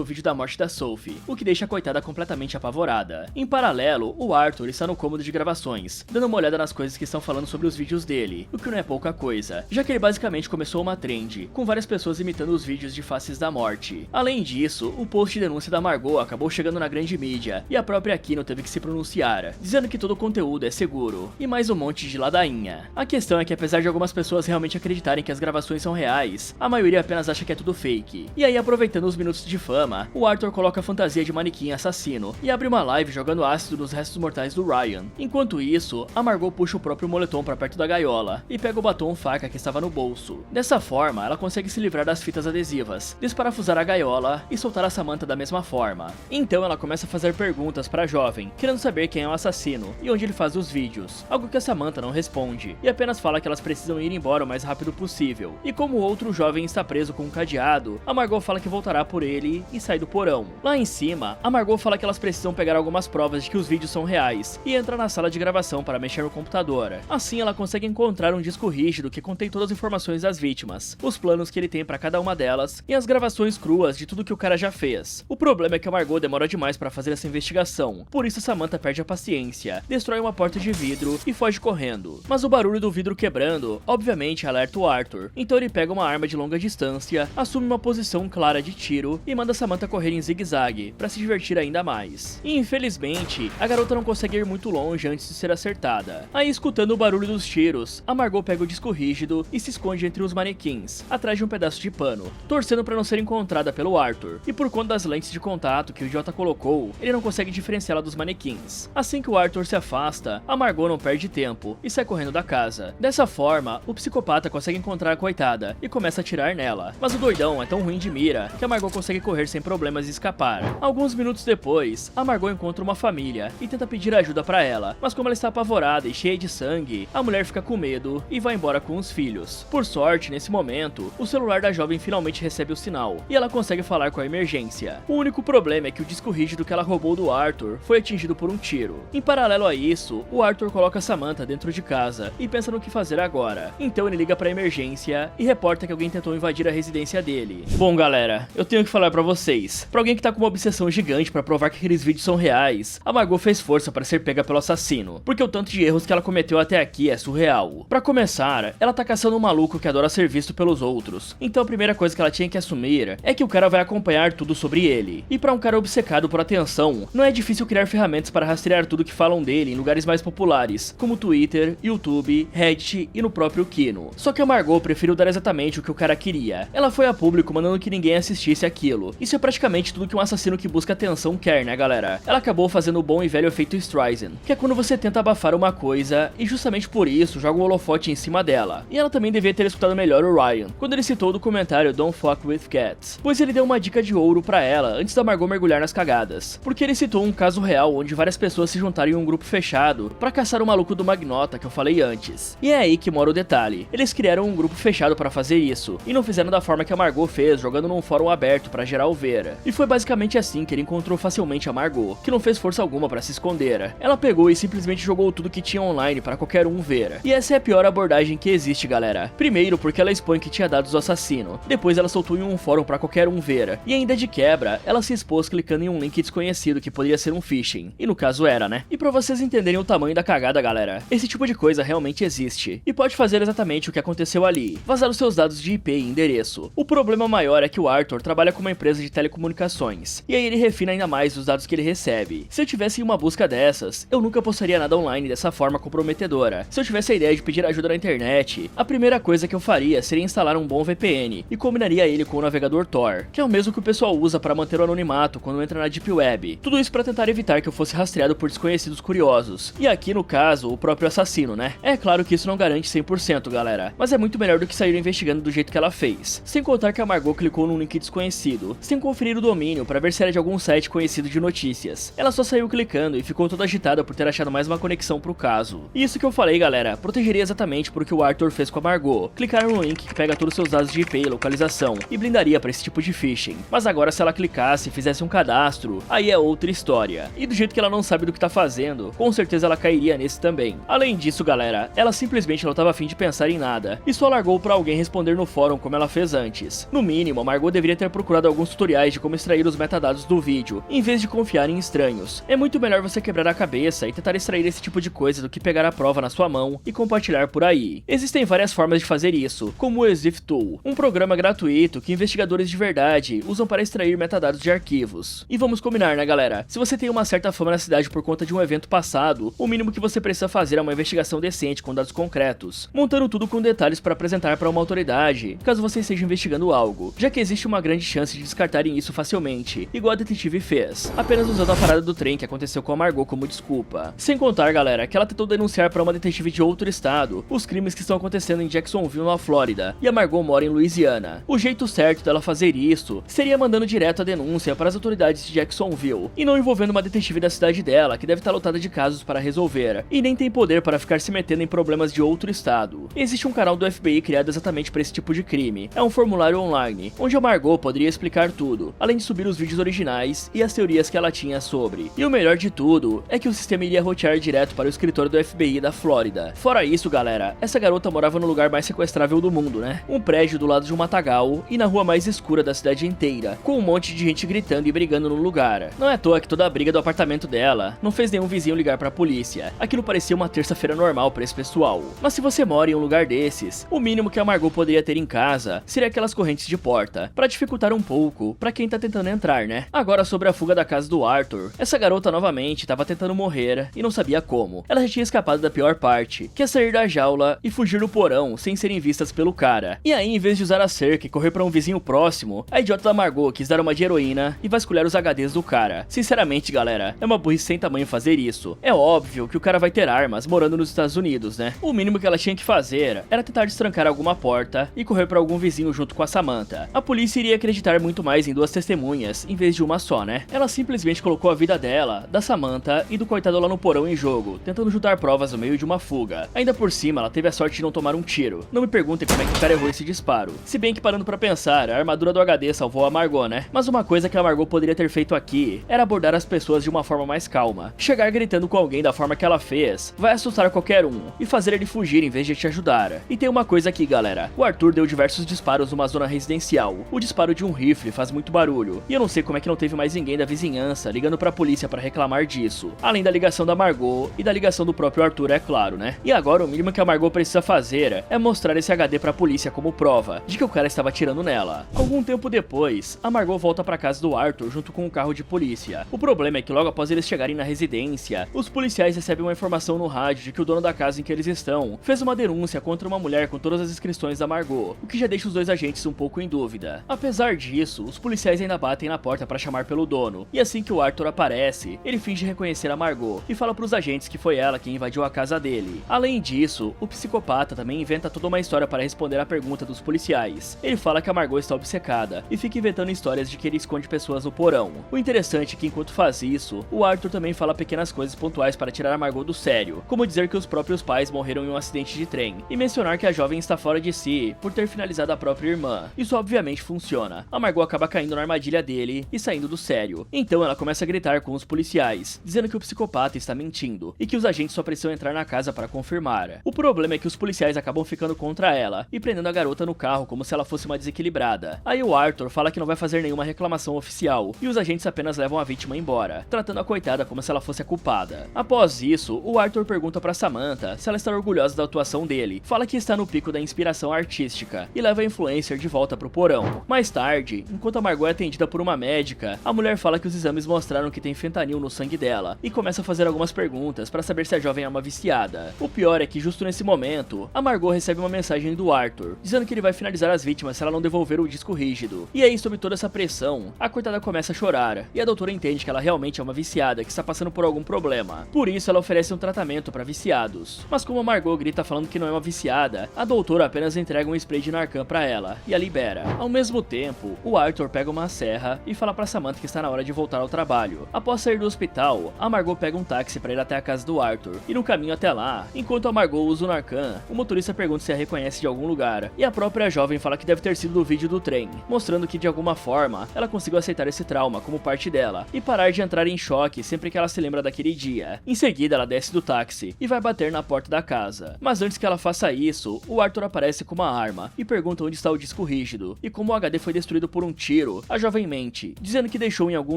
o vídeo da morte da Sophie, o que deixa a coitada completamente apavorada. Em paralelo, o Arthur está no cômodo de gravações, dando uma olhada nas coisas que estão falando sobre os vídeos dele, o que não é pouca coisa, já que ele basicamente começou uma trend, com várias pessoas imitando os vídeos de faces da morte. Além disso, o post de denúncia da Margot acabou chegando na grande mídia, e a própria Kino teve que se pronunciar, dizendo que todo o conteúdo é seguro, e mais um monte de ladainha. A questão é que apesar de algumas pessoas realmente acreditarem que as gravações são reais, a maioria apenas acha que é tudo fake. E aí, aproveitando os minutos de fama, o Arthur coloca a fantasia de manequim assassino e abre uma live jogando ácido nos restos mortais do Ryan. Enquanto isso, a Margot puxa o próprio moletom pra perto da gaiola e pega o batom faca que estava no bolso. Dessa forma, ela consegue se livrar das fitas adesivas, desparafusar a gaiola e soltar a Samantha da mesma forma. Então ela começa a fazer perguntas pra jovem, querendo saber quem é o assassino e onde ele faz os vídeos, algo que a Samantha não responde, e apenas fala que elas precisam ir embora o mais rápido possível. E como o outro jovem está preso com um cadeado, a Margot fala que voltará por ele e sai do porão. Lá em cima, a Margot fala que elas precisam pegar algumas provas de que os vídeos são reais e entra na sala de gravação para mexer no computador. Assim ela consegue encontrar um disco rígido que contém todas as informações das vítimas, os planos que ele tem para cada uma delas e as gravações cruas de tudo que o cara já fez. O problema é que a Margot demora demais para fazer essa investigação, por isso Samantha perde a paciência, destrói uma porta de vidro e foge correndo. Mas o barulho do vidro quebrando, obviamente, alerta o Arthur, então ele pega uma arma de longa distância, assume uma posição clara de tiro e manda Samantha correr em zigue-zague, para se divertir ainda mais. E infelizmente, a garota não consegue ir muito longe antes de ser acertada. Aí, escutando o barulho dos tiros, a Margot pega o disco rígido e se esconde entre os manequins, atrás de um pedaço de pano, torcendo para não ser encontrada pelo Arthur. E por conta das lentes de contato que o idiota colocou, ele não consegue diferenciá-la dos manequins. Assim que o Arthur se afasta, a Margot não perde tempo e sai correndo da casa. Dessa forma, o psicopata consegue encontrar a coitada e começa a atirar nela, mas o doidão é tão ruim de mira que a Margot consegue correr sem problemas e escapar. Alguns minutos depois, a Margot encontra uma família e tenta pedir ajuda pra ela, mas como ela está apavorada e cheia de sangue, a mulher fica com medo e vai embora com os filhos. Por sorte, nesse momento, o celular da jovem finalmente recebe o sinal e ela consegue falar com a emergência. O único problema é que o disco rígido que ela roubou do Arthur foi atingido por um tiro. Em paralelo a isso, o Arthur coloca Samantha dentro de casa e pensa no que fazer agora. Então ele liga pra emergência e reporta que alguém tentou invadir a residência dele. Bom, galera, eu tenho que falar pra vocês. Pra alguém que tá com uma obsessão gigante pra provar que aqueles vídeos são reais, a Margot fez força pra ser pega pelo assassino, porque o tanto de erros que ela cometeu até aqui é surreal. Pra começar, ela tá caçando um maluco que adora ser visto pelos outros, então a primeira coisa que ela tinha que assumir é que o cara vai acompanhar tudo sobre ele. E pra um cara obcecado por atenção, não é difícil criar ferramentas para rastrear tudo que falam dele em lugares mais populares, como Twitter, YouTube, Reddit e no próprio Kino. Só que a Margot preferiu dar exatamente o que o cara queria. Ela foi a público mandando que ninguém assistisse aquilo. Isso é praticamente tudo que um assassino que busca atenção quer, né, galera? Ela acabou fazendo o bom e velho efeito Streisand, que é quando você tenta abafar uma coisa e justamente por isso joga um holofote em cima dela. E ela também devia ter escutado melhor o Ryan, quando ele citou o documentário Don't Fuck With Cats, pois ele deu uma dica de ouro pra ela antes da Margot mergulhar nas cagadas, porque ele citou um caso real onde várias pessoas se juntaram em um grupo fechado pra caçar o maluco do Magnota que eu falei antes. E é aí que mora o detalhe, eles criaram um grupo fechado pra fazer isso, e não fizeram da forma que a Margot fez, jogando num fórum aberto pra geral ver. E foi basicamente assim que ele encontrou facilmente a Margot, que não fez força alguma pra se esconder. Ela pegou e simplesmente jogou tudo que tinha online pra qualquer um ver. E essa é a pior abordagem que existe, galera. Primeiro porque ela expõe que tinha dados do assassino, depois ela soltou em um fórum pra qualquer um ver, e ainda de quebra, ela se expôs clicando em um link desconhecido que poderia ser um phishing, e no caso era, né? E pra vocês entenderem o tamanho da cagada, galera, esse tipo de coisa realmente existe, e pode fazer exatamente o que aconteceu ali. Vazaram seus dados de IP e endereço. O problema maior é que o Arthur trabalha com uma empresa de telecomunicações, e aí ele refina ainda mais os dados que ele recebe. Se eu tivesse uma busca dessas, eu nunca postaria nada online dessa forma comprometedora. Se eu tivesse a ideia de pedir ajuda na internet, a primeira coisa que eu faria seria instalar um bom VPN, e combinaria ele com o navegador Tor, que é o mesmo que o pessoal usa para manter o anonimato quando entra na Deep Web. Tudo isso para tentar evitar que eu fosse rastreado por desconhecidos curiosos. E aqui no caso, o próprio assassino, né? É claro que isso não garante 100%, galera, mas é muito melhor do que sair investigando do jeito que ela fez. Sem contar que a Margot clicou num link desconhecido, sem conferir o domínio para ver se era de algum site conhecido de notícias. Ela só saiu clicando e ficou toda agitada por ter achado mais uma conexão pro caso. E isso que eu falei, galera, protegeria exatamente por que o Arthur fez com a Margot. Clicar no link que pega todos os seus dados de IP e localização e blindaria para esse tipo de phishing. Mas agora se ela clicasse e fizesse um cadastro, aí é outra história. E do jeito que ela não sabe do que tá fazendo, com certeza ela cairia nesse também. Além disso, galera, ela simplesmente não tava afim de pensar em nada e só largou pra alguém responder no fórum como ela fez antes. No mínimo, a Margot deveria ter procurado alguns tutoriais de como extrair os metadados do vídeo, em vez de confiar em estranhos. É muito melhor você quebrar a cabeça e tentar extrair esse tipo de coisa do que pegar a prova na sua mão e compartilhar por aí. Existem várias formas de fazer isso, como o Exif Tool, um programa gratuito que investigadores de verdade usam para extrair metadados de arquivos. E vamos combinar, né, galera? Se você tem uma certa fama na cidade por conta de um evento passado, o mínimo que você precisa fazer é uma investigação decente com dados concretos, montando tudo com detalhes para apresentar para uma autoridade, caso você esteja investigando algo, já que existe uma grande chance de descartarem isso facilmente, igual a detetive fez, apenas usando a parada do trem que aconteceu com a Margot como desculpa. Sem contar, galera, que ela tentou denunciar para uma detetive de outro estado os crimes que estão acontecendo em Jacksonville, na Flórida, e a Margot mora em Louisiana. O jeito certo dela fazer isso seria mandando direto a denúncia para as autoridades de Jacksonville, e não envolvendo uma detetive da cidade dela, que deve estar lotada de casos para resolver, e nem tem poder para ficar se metendo em problemas de outro estado. Existe um canal do FBI criado exatamente para esse tipo de crime. É um formulário online, onde a Margot poderia explicar tudo, além de subir os vídeos originais e as teorias que ela tinha sobre. E o melhor de tudo é que o sistema iria rotear direto para o escritório do FBI da Flórida. Fora isso, galera, essa garota morava no lugar mais sequestrável do mundo, né? Um prédio do lado de um matagal e na rua mais escura da cidade inteira, com um monte de gente gritando e brigando no lugar. Não é à toa que toda a briga do apartamento dela não fez nenhum vizinho ligar pra polícia. Aquilo parecia uma terça-feira normal pra esse pessoal. Mas se você mora em um lugar desses, o mínimo que a Margot poderia ter em casa seria aquelas correntes de porta, pra dificultar um pouco pra quem tá tentando entrar, né? Agora sobre a fuga da casa do Arthur, essa garota novamente tava tentando morrer e não sabia como. Ela já tinha escapado da pior parte, que é sair da jaula e fugir no porão sem serem vistas pelo cara. E aí, em vez de usar a cerca e correr pra um vizinho próximo, a idiota da Margot quis dar uma de heroína e vasculhar os HDs do cara. Sinceramente, galera, é uma burrice sem tamanho fazer isso. É óbvio que o cara vai ter armas morando nos Estados Unidos, né? O mínimo que ela tinha que fazer era tentar destrancar alguma porta e correr pra algum vizinho junto com a Samantha. A polícia iria acreditar muito mais em duas testemunhas, em vez de uma só, né? Ela simplesmente colocou a vida dela, da Samantha e do coitado lá no porão em jogo, tentando juntar provas no meio de uma fuga. Ainda por cima, ela teve a sorte de não tomar um tiro. Não me perguntem como é que o cara errou esse disparo. Se bem que parando pra pensar, a armadura do HD salvou a Margot, né? Mas uma coisa que a Margot poderia ter feito aqui era abordar as pessoas de uma forma mais calma. Chegar gritando com alguém da forma que ela fez vai assustar qualquer um e fazer ele fugir em vez de te ajudar. E tem uma coisa aqui, galera. O Arthur deu diversos disparos numa zona residencial. O disparo de um rifle faz muito barulho. E eu não sei como é que não teve mais ninguém da vizinhança ligando pra polícia pra reclamar disso. Além da ligação da Margot e da ligação do próprio Arthur, é claro, né? E agora o mínimo que a Margot precisa fazer é mostrar esse HD pra polícia como prova de que o cara estava atirando nela. Algum tempo depois, a Margot volta pra casa do Arthur junto com um carro de polícia. O problema é que logo após eles chegarem na residência, os policiais recebem uma informação no rádio de que o dono da casa em que eles estão fez uma denúncia contra uma mulher com todas as inscrições da Margot, o que já deixa os dois agentes um pouco em dúvida. Apesar disso, os policiais ainda batem na porta pra chamar pelo dono, e assim que o Arthur aparece, ele finge reconhecer a Margot e fala pros agentes que foi ela quem invadiu a casa dele. Além disso, o psicopata também inventa toda uma história para responder à pergunta dos policiais. Ele fala que a Margot está obcecada e fica inventando histórias de que ele esconde pessoas no porão. O interessante é que enquanto faz isso, o Arthur também fala pequenas coisas pontuais para tirar a Margot do sério, como dizer que os próprios pais morreram em um acidente de trem, e mencionar que a jovem está fora de si por ter finalizado a própria irmã. Isso obviamente funciona. A Margot acaba caindo na armadilha dele e saindo do sério. Então ela começa a gritar com os policiais, dizendo que o psicopata está mentindo e que os agentes só precisam entrar na casa para confirmar. O problema é que os policiais acabam ficando contra ela e prendendo a garota no carro como se ela fosse uma desequilibrada. Aí o Arthur fala que não vai fazer nenhuma reclamação oficial e os agentes apenas levam a vítima embora, tratando a coitada como se ela fosse a culpada. Após isso, o Arthur pergunta pra Samantha se ela está orgulhosa da atuação dele, fala fala que está no pico da inspiração artística e leva a influencer de volta pro porão. Mais tarde, enquanto a Margot é atendida por uma médica, a mulher fala que os exames mostraram que tem fentanil no sangue dela e começa a fazer algumas perguntas para saber se a jovem é uma viciada. O pior é que justo nesse momento, a Margot recebe uma mensagem do Arthur, dizendo que ele vai finalizar as vítimas se ela não devolver o disco rígido. E aí, sob toda essa pressão, a coitada começa a chorar, e a doutora entende que ela realmente é uma viciada que está passando por algum problema. Por isso, ela oferece um tratamento para viciados. Mas como a Margot grita falando que não é uma viciada, a doutora apenas entrega um spray de Narcan para ela e a libera. Ao mesmo tempo, o Arthur pega uma serra e fala para Samantha que está na hora de voltar ao trabalho. Após sair do hospital, a Margot pega um táxi para ir até a casa do Arthur, e no caminho até lá, enquanto a Margot usa o Narcan, o motorista pergunta se a reconhece de algum lugar, e a própria jovem fala que deve ter sido do vídeo do trem, mostrando que de alguma forma, ela conseguiu aceitar esse trauma como parte dela, e parar de entrar em choque sempre que ela se lembra daquele dia. Em seguida, ela desce do táxi e vai bater na porta da casa. Mas antes que ela faça isso, o Arthur aparece com uma arma e pergunta onde está o disco rígido, e como o HD foi destruído por um tiro, a jovem mente, dizendo que deixou em algum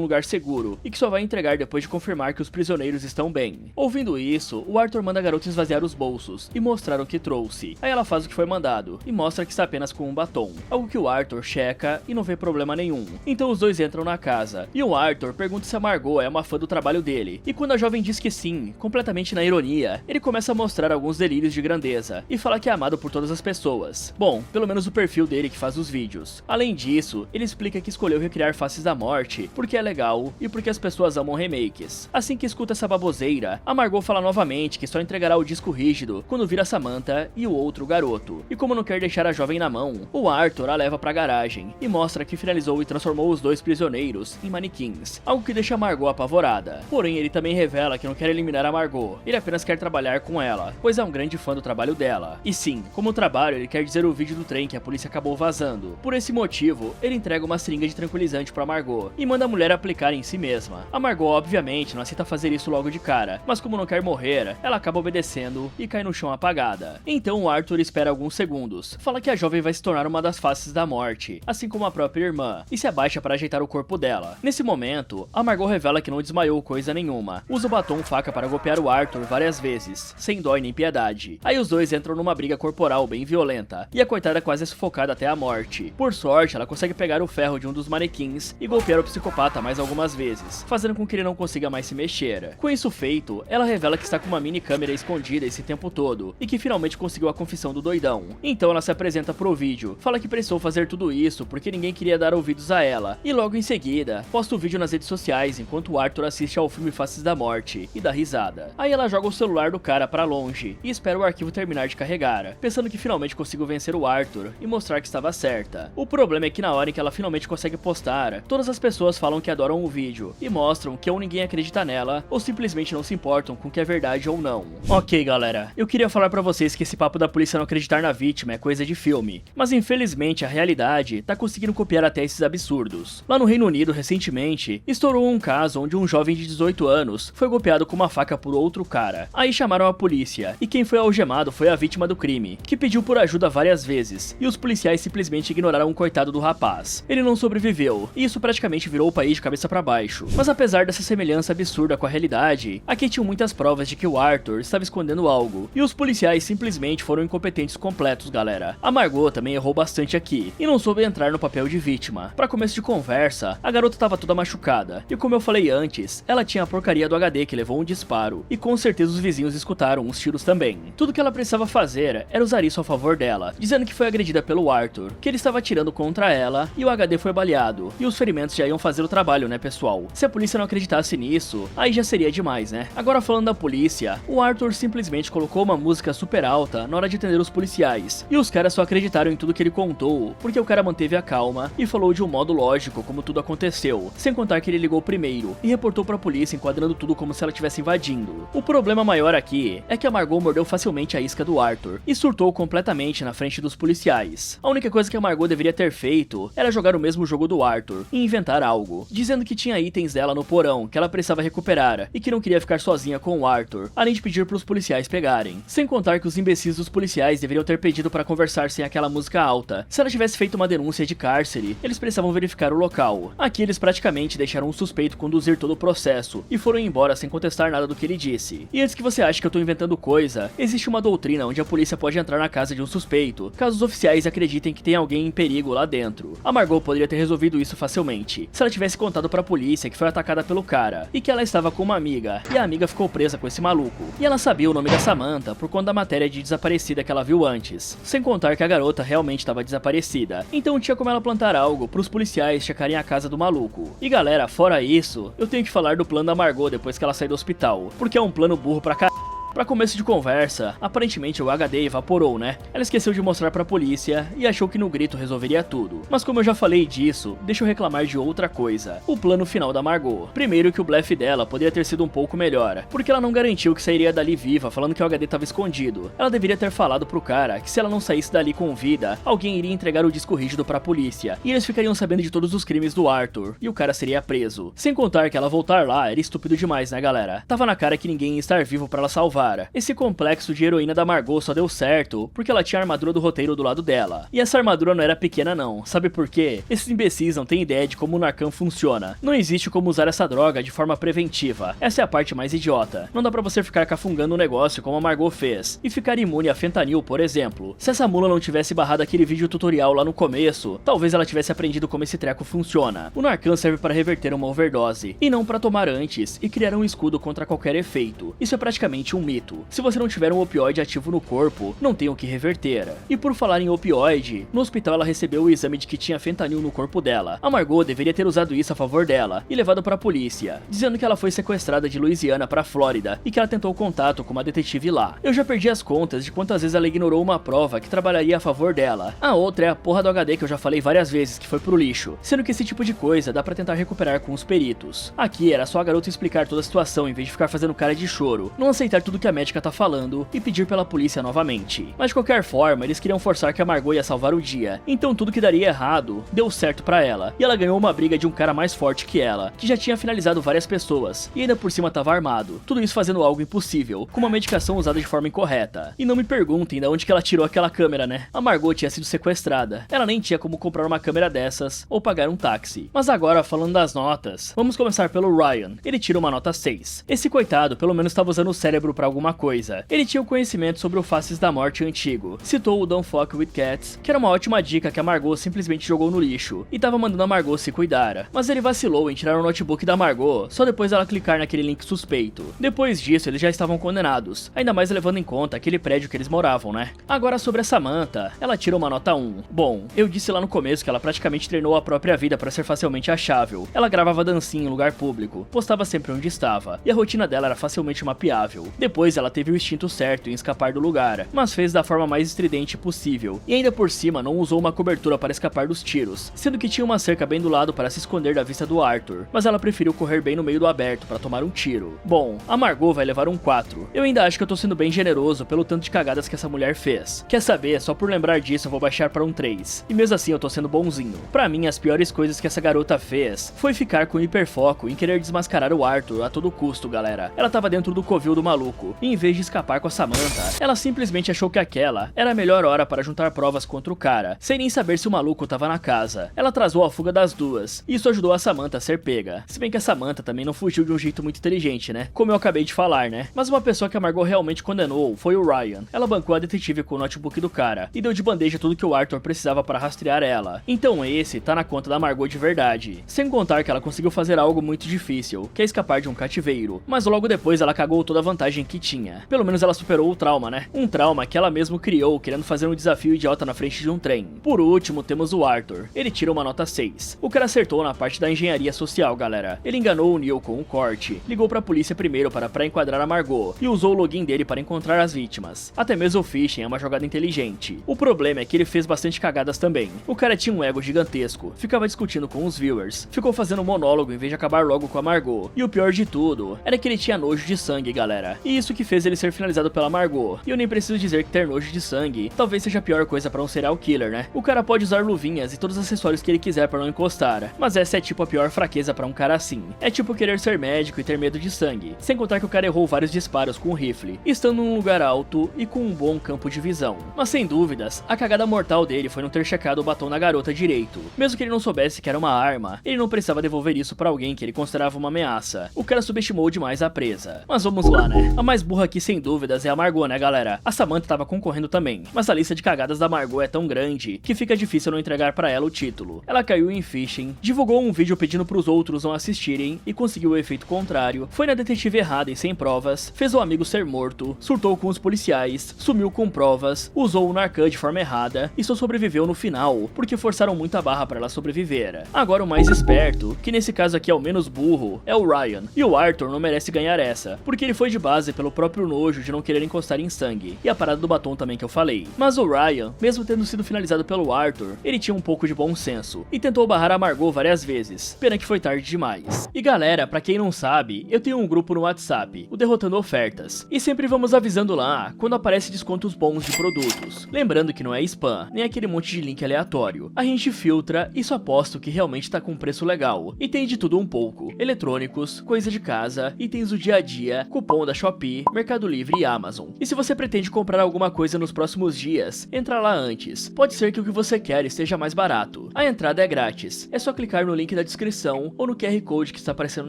lugar seguro, e que só vai entregar depois de confirmar que os prisioneiros estão bem. Ouvindo isso, o Arthur manda a garota esvaziar os bolsos e mostrar o que trouxe. Aí ela faz o que foi mandado e mostra que está apenas com um batom, algo que o Arthur checa e não vê problema nenhum. Então os dois entram na casa, e o Arthur pergunta se a Margot é uma fã do trabalho dele, e quando a jovem diz que sim, completamente na ironia, ele começa a mostrar alguns delírios de grandeza, e fala que é amado por todas as pessoas. Bom, pelo menos o perfil dele que faz os vídeos. Além disso, ele explica que escolheu recriar Faces da Morte porque é legal e porque as pessoas amam remakes. Assim que escuta essa baboseira, a Margot fala novamente que só entregará o disco rígido quando vir a Samantha e o outro garoto. E como não quer deixar a jovem na mão, o Arthur a leva pra garagem e mostra que finalizou e transformou os dois prisioneiros em manequins, algo que deixa a Margot apavorada. Porém, ele também revela que não quer eliminar a Margot, ele apenas quer trabalhar com ela, pois é um grande fã do trabalho dela. E sim, como trabalho, ele quer dizer o vídeo do trem que a polícia acabou vazando. Por esse motivo, ele entrega uma seringa de tranquilizante pra Margot e manda a mulher aplicar em si mesma. A Margot, obviamente, não aceita fazer isso logo de cara, mas como não quer morrer, ela acaba obedecendo e cai no chão apagada. Então o Arthur espera alguns segundos, fala que a jovem vai se tornar uma das faces da morte, assim como a própria irmã, e se abaixa para ajeitar o corpo dela. Nesse momento, a Margot revela que não desmaiou coisa nenhuma, usa o batom faca para golpear o Arthur várias vezes, sem dó nem piedade. Aí os dois entram numa briga corporal bem violenta, e a coitada quase é sufocada até a morte. Por sorte, ela consegue pegar o ferro de um dos manequins e golpear o psicopata mais algumas vezes, fazendo com que ele não consiga mais se mexer. Com isso feito, ela revela que está com uma mini câmera escondida esse tempo todo, e que finalmente conseguiu a confissão do doidão. Então ela se apresenta pro vídeo, fala que precisou fazer tudo isso porque ninguém queria dar ouvidos a ela, e logo em seguida, posta o vídeo nas redes sociais enquanto o Arthur assiste ao filme Faces da Morte e dá risada. Aí ela joga o celular do cara pra longe e espera o arquivo terminar de carregar, pensando que finalmente conseguiu vencer o Arthur e mostrar que estava certa. O problema é que na hora em que ela finalmente consegue postar, todas as pessoas falam que adoram o vídeo e mostram que ou ninguém acredita nela ou simplesmente não se importam com o que é verdade ou não. Ok, galera, eu queria falar pra vocês que esse papo da polícia não acreditar na vítima é coisa de filme, mas infelizmente a realidade tá conseguindo copiar até esses absurdos. Lá no Reino Unido, recentemente, estourou um caso onde um jovem de 18 anos foi golpeado com uma faca por outro cara. Aí chamaram a polícia, e quem foi algemado foi a vítima do crime, que pediu por ajuda várias vezes, e os policiais simplesmente ignoraram o coitado do rapaz. Ele não sobreviveu, e isso praticamente virou o país de cabeça pra baixo. Mas apesar dessa semelhança absurda com a realidade, aqui tinham muitas provas de que o Arthur estava escondendo algo, e os policiais simplesmente foram incompetentes completos, galera. A Margot também errou bastante aqui, e não soube entrar no papel de vítima. Pra começo de conversa, a garota tava toda machucada, e como eu falei antes, ela tinha a porcaria do HD que levou um disparo, e com certeza os vizinhos escutaram uns tiros também. Tudo que ela precisava fazer era usar isso a favor dela, dizendo que foi agredida pelo Arthur, que ele estava atirando contra ela, e o HD foi baleado, e os ferimentos já iam fazer o trabalho, né, pessoal? Se a polícia não acreditasse nisso, aí já seria demais, né? Agora falando da polícia, o Arthur simplesmente colocou uma música super alta na hora de atender os policiais, e os caras só acreditaram em tudo que ele contou, porque o cara manteve a calma e falou de um modo lógico como tudo aconteceu, sem contar que ele ligou primeiro e reportou pra polícia enquadrando tudo como se ela estivesse invadindo. O problema maior aqui é que a Margot mordeu facilmente a isca do Arthur e surtou completamente na frente dos policiais. A única coisa que a Margot deveria ter feito era jogar o mesmo jogo do Arthur e inventar algo, dizendo que tinha itens dela no porão que ela precisava recuperar e que não queria ficar sozinha com o Arthur, além de pedir pros policiais pegarem. Sem contar que os imbecis dos policiais deveriam ter pedido para conversar sem aquela música alta. Se ela tivesse feito uma denúncia de cárcere, eles precisavam verificar o local. Aqui eles praticamente deixaram um suspeito conduzir todo o processo e foram embora sem contestar nada do que ele disse. E antes que você ache que eu tô inventando coisa, existe uma doutrina onde a polícia polícia pode entrar na casa de um suspeito, caso os oficiais acreditem que tem alguém em perigo lá dentro. A Margot poderia ter resolvido isso facilmente, se ela tivesse contado pra polícia que foi atacada pelo cara, e que ela estava com uma amiga, e a amiga ficou presa com esse maluco. E ela sabia o nome da Samantha por conta da matéria de desaparecida que ela viu antes, sem contar que a garota realmente estava desaparecida, então tinha como ela plantar algo pros policiais checarem a casa do maluco. E galera, fora isso, eu tenho que falar do plano da Margot depois que ela sai do hospital, porque é um plano burro pra caralho. Pra começo de conversa, aparentemente o HD evaporou, né? Ela esqueceu de mostrar pra polícia e achou que no grito resolveria tudo. Mas como eu já falei disso, deixa eu reclamar de outra coisa. O plano final da Margot. Primeiro que o blefe dela poderia ter sido um pouco melhor, porque ela não garantiu que sairia dali viva falando que o HD tava escondido. Ela deveria ter falado pro cara que se ela não saísse dali com vida, alguém iria entregar o disco rígido pra polícia, e eles ficariam sabendo de todos os crimes do Arthur, e o cara seria preso. Sem contar que ela voltar lá era estúpido demais, né galera? Tava na cara que ninguém ia estar vivo pra ela salvar. Esse complexo de heroína da Margot só deu certo porque ela tinha a armadura do roteiro do lado dela. E essa armadura não era pequena não, sabe por quê? Esses imbecis não têm ideia de como o Narcan funciona. Não existe como usar essa droga de forma preventiva. Essa é a parte mais idiota. Não dá pra você ficar cafungando o negócio como a Margot fez, e ficar imune a fentanil, por exemplo. Se essa mula não tivesse barrado aquele vídeo tutorial lá no começo, talvez ela tivesse aprendido como esse treco funciona. O Narcan serve para reverter uma overdose, e não para tomar antes e criar um escudo contra qualquer efeito. Isso é praticamente um mito. Se você não tiver um opioide ativo no corpo, não tem o que reverter. E por falar em opioide, no hospital ela recebeu o exame de que tinha fentanil no corpo dela. A Margot deveria ter usado isso a favor dela e levado pra polícia, dizendo que ela foi sequestrada de Louisiana pra Flórida e que ela tentou contato com uma detetive lá. Eu já perdi as contas de quantas vezes ela ignorou uma prova que trabalharia a favor dela. A outra é a porra do HD que eu já falei várias vezes que foi pro lixo, sendo que esse tipo de coisa dá pra tentar recuperar com os peritos. Aqui era só a garota explicar toda a situação em vez de ficar fazendo cara de choro, não aceitar tudo que a médica tá falando e pedir pela polícia novamente. Mas de qualquer forma, eles queriam forçar que a Margot ia salvar o dia, então tudo que daria errado, deu certo pra ela, e ela ganhou uma briga de um cara mais forte que ela, que já tinha finalizado várias pessoas, e ainda por cima tava armado, tudo isso fazendo algo impossível, com uma medicação usada de forma incorreta. E não me perguntem de onde que ela tirou aquela câmera, né? A Margot tinha sido sequestrada, ela nem tinha como comprar uma câmera dessas, ou pagar um táxi. Mas agora, falando das notas, vamos começar pelo Ryan. Ele tira uma nota 6. Esse coitado pelo menos estava usando o cérebro pra alguma coisa. Ele tinha o conhecimento sobre o Faces da Morte antigo. Citou o Don't Fuck With Cats, que era uma ótima dica que a Margot simplesmente jogou no lixo, e tava mandando a Margot se cuidar. Mas ele vacilou em tirar o notebook da Margot, só depois ela clicar naquele link suspeito. Depois disso, eles já estavam condenados, ainda mais levando em conta aquele prédio que eles moravam, né? Agora sobre a Samantha, ela tira uma nota 1. Bom, eu disse lá no começo que ela praticamente treinou a própria vida para ser facilmente achável. Ela gravava dancinha em lugar público, postava sempre onde estava, e a rotina dela era facilmente mapeável. Depois ela teve o instinto certo em escapar do lugar, mas fez da forma mais estridente possível, e ainda por cima não usou uma cobertura para escapar dos tiros, sendo que tinha uma cerca bem do lado para se esconder da vista do Arthur, mas ela preferiu correr bem no meio do aberto para tomar um tiro. Bom, a Margot vai levar um 4. Eu ainda acho que eu tô sendo bem generoso pelo tanto de cagadas que essa mulher fez. Quer saber, só por lembrar disso eu vou baixar para um 3. E mesmo assim eu tô sendo bonzinho. Pra mim, as piores coisas que essa garota fez foi ficar com hiperfoco em querer desmascarar o Arthur a todo custo, galera. Ela tava dentro do covil do maluco, e em vez de escapar com a Samantha, ela simplesmente achou que aquela era a melhor hora para juntar provas contra o cara, sem nem saber se o maluco tava na casa. Ela atrasou a fuga das duas, e isso ajudou a Samantha a ser pega. Se bem que a Samantha também não fugiu de um jeito muito inteligente, né? Como eu acabei de falar, né? Mas uma pessoa que a Margot realmente condenou foi o Ryan. Ela bancou a detetive com o notebook do cara, e deu de bandeja tudo que o Arthur precisava para rastrear ela. Então esse tá na conta da Margot de verdade. Sem contar que ela conseguiu fazer algo muito difícil, que é escapar de um cativeiro. Mas logo depois ela cagou toda a vantagem que tinha. Pelo menos ela superou o trauma, né? Um trauma que ela mesma criou, querendo fazer um desafio idiota na frente de um trem. Por último, temos o Arthur. Ele tira uma nota 6. O cara acertou na parte da engenharia social, galera. Ele enganou o Neil com um corte, ligou pra polícia primeiro para enquadrar a Margot, e usou o login dele para encontrar as vítimas. Até mesmo o phishing é uma jogada inteligente. O problema é que ele fez bastante cagadas também. O cara tinha um ego gigantesco, ficava discutindo com os viewers, ficou fazendo um monólogo em vez de acabar logo com a Margot. E o pior de tudo, era que ele tinha nojo de sangue, galera. E isso que fez ele ser finalizado pela Margot. E eu nem preciso dizer que ter nojo de sangue talvez seja a pior coisa pra um serial killer, né? O cara pode usar luvinhas e todos os acessórios que ele quiser pra não encostar, mas essa é tipo a pior fraqueza pra um cara assim. É tipo querer ser médico e ter medo de sangue. Sem contar que o cara errou vários disparos com o rifle, estando num lugar alto e com um bom campo de visão. Mas sem dúvidas, a cagada mortal dele foi não ter checado o batom na garota direito. Mesmo que ele não soubesse que era uma arma, ele não precisava devolver isso pra alguém que ele considerava uma ameaça. O cara subestimou demais a presa. Mas vamos lá, né? A mais burra aqui sem dúvidas é a Margot, né galera? A Samantha tava concorrendo também, mas a lista de cagadas da Margot é tão grande que fica difícil não entregar pra ela o título. Ela caiu em phishing, divulgou um vídeo pedindo pros outros não assistirem e conseguiu o efeito contrário, foi na detetive errada e sem provas, fez o amigo ser morto, surtou com os policiais, sumiu com provas, usou o Narcan de forma errada e só sobreviveu no final, porque forçaram muita barra pra ela sobreviver. Agora o mais esperto, que nesse caso aqui é o menos burro, é o Ryan, e o Arthur não merece ganhar essa, porque ele foi de base pelo próprio nojo de não querer encostar em sangue, e a parada do batom também que eu falei. Mas o Ryan, mesmo tendo sido finalizado pelo Arthur, ele tinha um pouco de bom senso, e tentou barrar a Margot várias vezes, pena que foi tarde demais. E galera, pra quem não sabe, eu tenho um grupo no WhatsApp, o Derrotando Ofertas, e sempre vamos avisando lá quando aparece descontos bons de produtos. Lembrando que não é spam, nem aquele monte de link aleatório. A gente filtra e só posta o que realmente tá com preço legal, e tem de tudo um pouco. Eletrônicos, coisa de casa, itens do dia a dia, cupom da Shopee, Mercado Livre e Amazon. E se você pretende comprar alguma coisa nos próximos dias, entra lá antes. Pode ser que o que você quer esteja mais barato. A entrada é grátis, é só clicar no link da descrição ou no QR Code que está aparecendo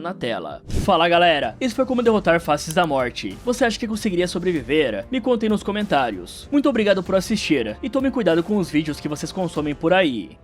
na tela. Fala galera, esse foi como derrotar faces da morte. Você acha que conseguiria sobreviver? Me contem nos comentários. Muito obrigado por assistir, e tome cuidado com os vídeos que vocês consomem por aí.